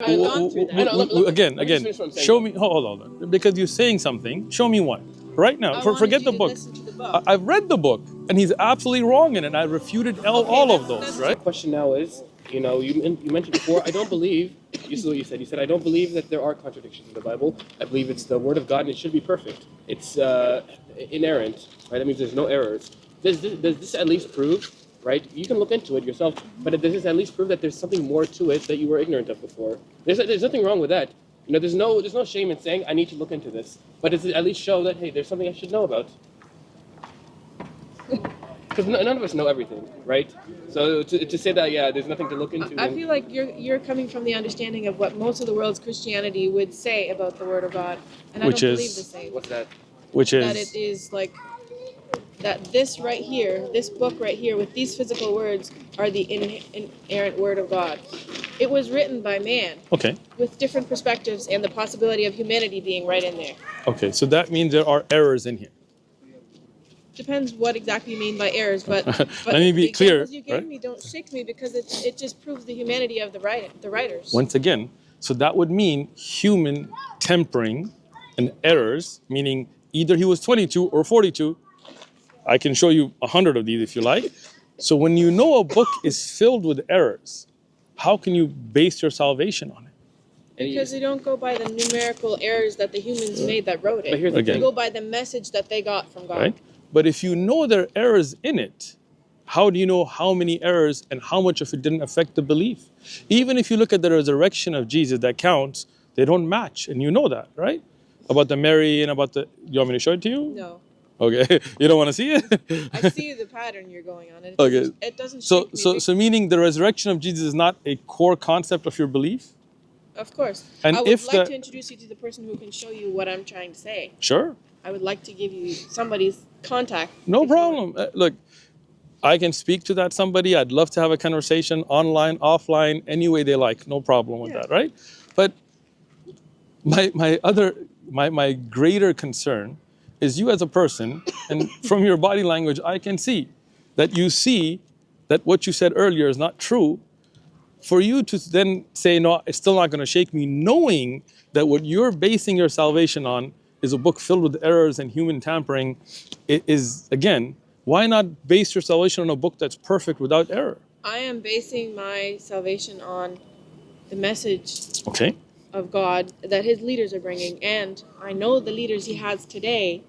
I've gone through that. Again, show me. Hold on, because you're saying something. Show me one right now. Forget the book. I've read the book, and he's absolutely wrong in it. I refuted all of those. Right? The question now is, you mentioned before, I don't believe. This is what you said. You said I don't believe that there are contradictions in the Bible. I believe it's the Word of God, and it should be perfect. It's inerrant, right? That means there's no errors. Does this at least prove? Right? You can look into it yourself, but does this at least prove that there's something more to it that you were ignorant of before? There's nothing wrong with that. There's no shame in saying I need to look into this. But does it at least show that hey, there's something I should know about? Because none of us know everything, right? So to say that there's nothing to look into. I feel like you're coming from the understanding of what most of the world's Christianity would say about the Word of God, and I don't believe the same. What's that? That it is like. That this right here, this book right here with these physical words are the inerrant Word of God. It was written by man. Okay. With different perspectives and the possibility of humanity being right in there. Okay, so that means there are errors in here. Depends what exactly you mean by errors, but let me be clear. The examples you gave me don't shake me because it just proves the humanity of the writers. Once again, so that would mean human tempering and errors, meaning either he was 22 or 42. I can show you 100 of these if you like. So when you know a book is filled with errors, how can you base your salvation on it? Because they don't go by the numerical errors that the humans made that wrote it. But here's the thing. They go by the message that they got from God. Right? But if you know there are errors in it, how do you know how many errors and how much of it didn't affect the belief? Even if you look at the resurrection of Jesus that counts, they don't match. And you know that, right? About the Mary and about the... You want me to show it to you? No. Okay, you don't want to see it? I see the pattern you're going on. It doesn't so meaning the resurrection of Jesus is not a core concept of your belief? Of course. And I would like to introduce you to the person who can show you what I'm trying to say. Sure. I would like to give you somebody's contact. No problem. Look, I can speak to that somebody. I'd love to have a conversation online, offline, any way they like. No problem with that, right? But my greater concern is you as a person, and from your body language, I can see that what you said earlier is not true. For you to then say, no, it's still not going to shake me, knowing that what you're basing your salvation on is a book filled with errors and human tampering, is, again, why not base your salvation on a book that's perfect without error? I am basing my salvation on the message. Okay. Of God that his leaders are bringing, and I know the leaders he has today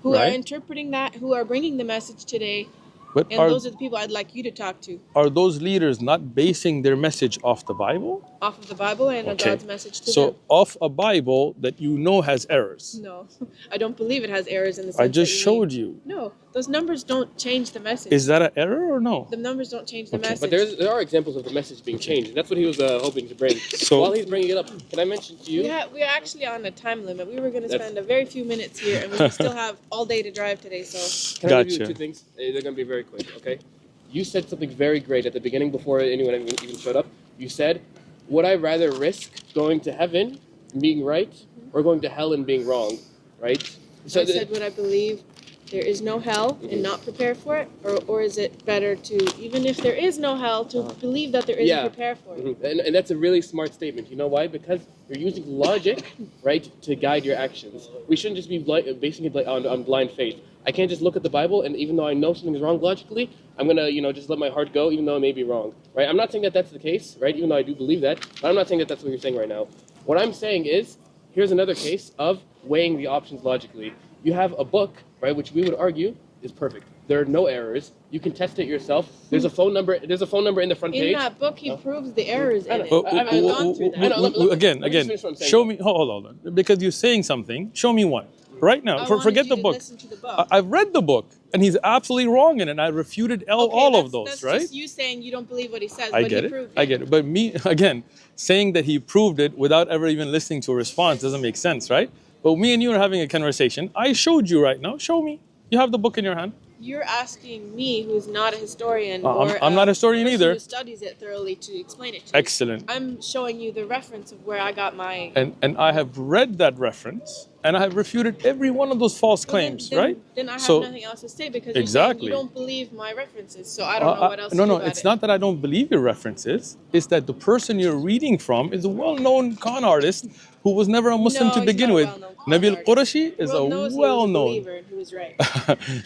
who are interpreting that, who are bringing the message today, and those are the people I'd like you to talk to. Are those leaders not basing their message off the Bible? Off of the Bible and God's message to them. So off a Bible that you know has errors? No, I don't believe it has errors in the sense I just showed you. No, those numbers don't change the message. Is that an error or no? The numbers don't change the message. But there are examples of the message being changed. That's what he was hoping to bring. So while he's bringing it up, can I mention to you? Yeah, we're actually on a time limit. We were going to spend a very few minutes here, and we still have all day to drive today. So can I give you two things? They're going to be very quick, okay? You said something very great at the beginning before anyone even showed up. You said, would I rather risk going to heaven and being right or going to hell and being wrong, right? So I said, would I believe there is no hell and not prepare for it? Or is it better to, even if there is no hell, to believe that there is and prepare for it? And that's a really smart statement. You know why? Because you're using logic, right, to guide your actions. We shouldn't just be basing it on blind faith. I can't just look at the Bible, and even though I know something's wrong logically, I'm going to, just let my heart go, even though it may be wrong, right? I'm not saying that that's the case, right, even though I do believe that, but I'm not saying that that's what you're saying right now. What I'm saying is, here's another case of weighing the options logically. You have a book, right, which we would argue is perfect. There are no errors. You can test it yourself. There's a phone number in the front page. In that book, he proves the errors in it. I've gone through that. Again, show me, hold on, because you're saying something, show me one. Right now, forget the book. I've read the book, and he's absolutely wrong in it. And I refuted all of those, that's right? That's just you saying you don't believe what he says, I get it. But me, again, saying that he proved it without ever even listening to a response doesn't make sense, right? But me and you are having a conversation. I showed you right now. Show me. You have the book in your hand. You're asking me, who's not a historian, I'm not a historian either, who studies it thoroughly, to explain it to you. Excellent. I'm showing you the reference of where I got my... And I have read that reference. and I have refuted every one of those false claims, right? Then I have nothing else to say, because you're saying you don't believe my references, so I don't know what else to do about it's not that I don't believe your references. It's that the person you're reading from is a well-known con artist who was never a Muslim to begin with. Nabil Qurashi is a well-known. Who was right.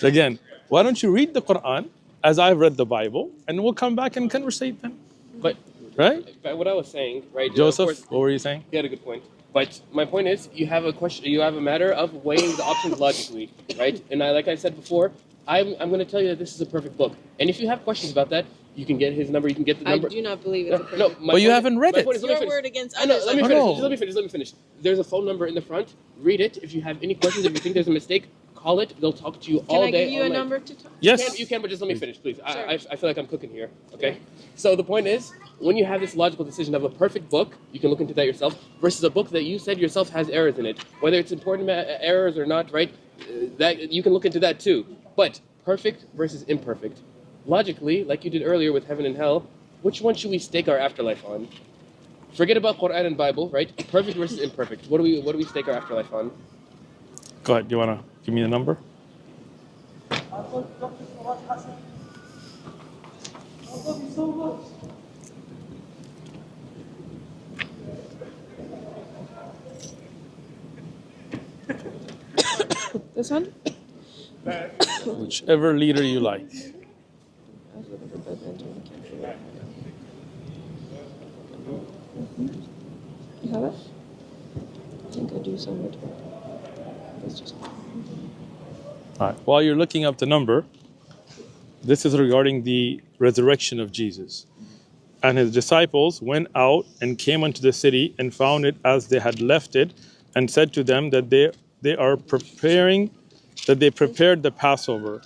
Again, why don't you read the Quran as I've read the Bible, and we'll come back and conversate then. But right? But what I was saying, right? Joseph, course, what were you saying? You had a good point. But my point is, you have a question. You have a matter of weighing the options logically, right? And like I said before, I'm going to tell you that this is a perfect book. And if you have questions about that, you can get his number. You can get the number. I do not believe it's a perfect book. But you haven't read it. Your word against others. Let me finish. Let me finish. There's a phone number in the front. Read it. If you have any questions, if you think there's a mistake, call it. They'll talk to you all day. Can I give you a number to talk? Yes. You can, but just let me finish, please. Sure. I feel like I'm cooking here. Okay. So the point is, when you have this logical decision of a perfect book, you can look into that yourself, versus a book that you said yourself has errors in it, whether it's important errors or not, right? That you can look into that too. But perfect versus imperfect, logically, like you did earlier with heaven and hell, which one should we stake our afterlife on? Forget about Quran and Bible, right? Perfect versus imperfect. What do we stake our afterlife on? Go ahead. You wanna give me the number? I love you so much. This one? Whichever leader you like. You have it? I think I do somewhere. Let's just. All right. While you're looking up the number, this is regarding the resurrection of Jesus. And his disciples went out and came unto the city and found it as they had left it, and said to them that they prepared the Passover.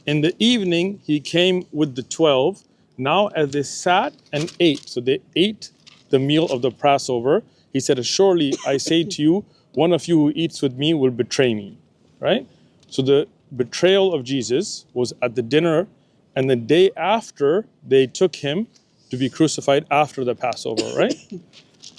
In the evening he came with the 12. Now as they sat and ate, so they ate the meal of the Passover, he said, "Surely I say to you, one of you who eats with me will betray me." Right? So the betrayal of Jesus was at the dinner, and the day after they took him to be crucified after the Passover, right?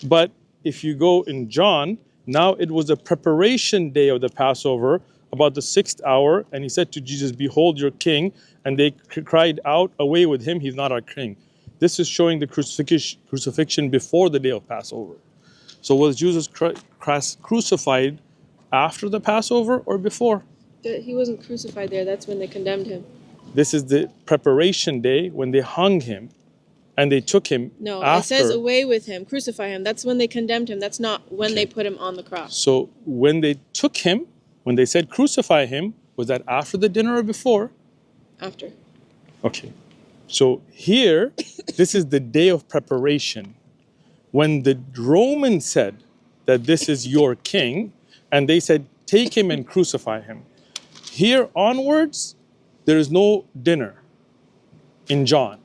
But if you go in John, now it was a preparation day of the Passover, about the 6th hour, and he said to Jesus, "Behold your king," and they cried out, "Away with him, he's not our king." This is showing the crucifixion before the day of Passover. So was Jesus crucified after the Passover or before? He wasn't crucified there. That's when they condemned him. This is the preparation day when they hung him and they took him No, after. it says away with him, crucify him. That's when they condemned him. That's not when they put him on the cross. So when they took him, when they said crucify him, was that after the dinner or before? After. Okay. So here, this is the day of preparation. When the Romans said that this is your king, and they said, take him and crucify him. Here onwards, there is no dinner in John.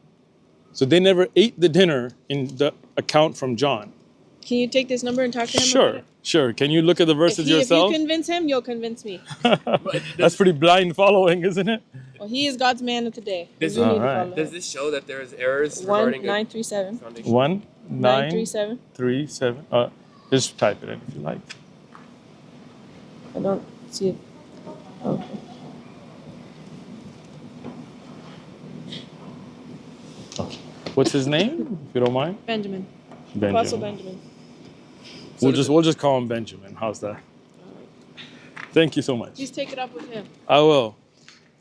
So they never ate the dinner in the account from John. Can you take this number and talk to him? Sure, sure. Can you look at the verses yourself? If you convince him, you'll convince me. That's pretty blind following, isn't it? Well, he is God's man of the day. Does this show that there is errors regarding 1937. 1937. Just type it in if you like. I don't see it. Oh. Okay. What's his name, if you don't mind? Benjamin. Benjamin. Apostle Benjamin. We'll just call him Benjamin. How's that? Thank you so much. Please take it up with him. I will.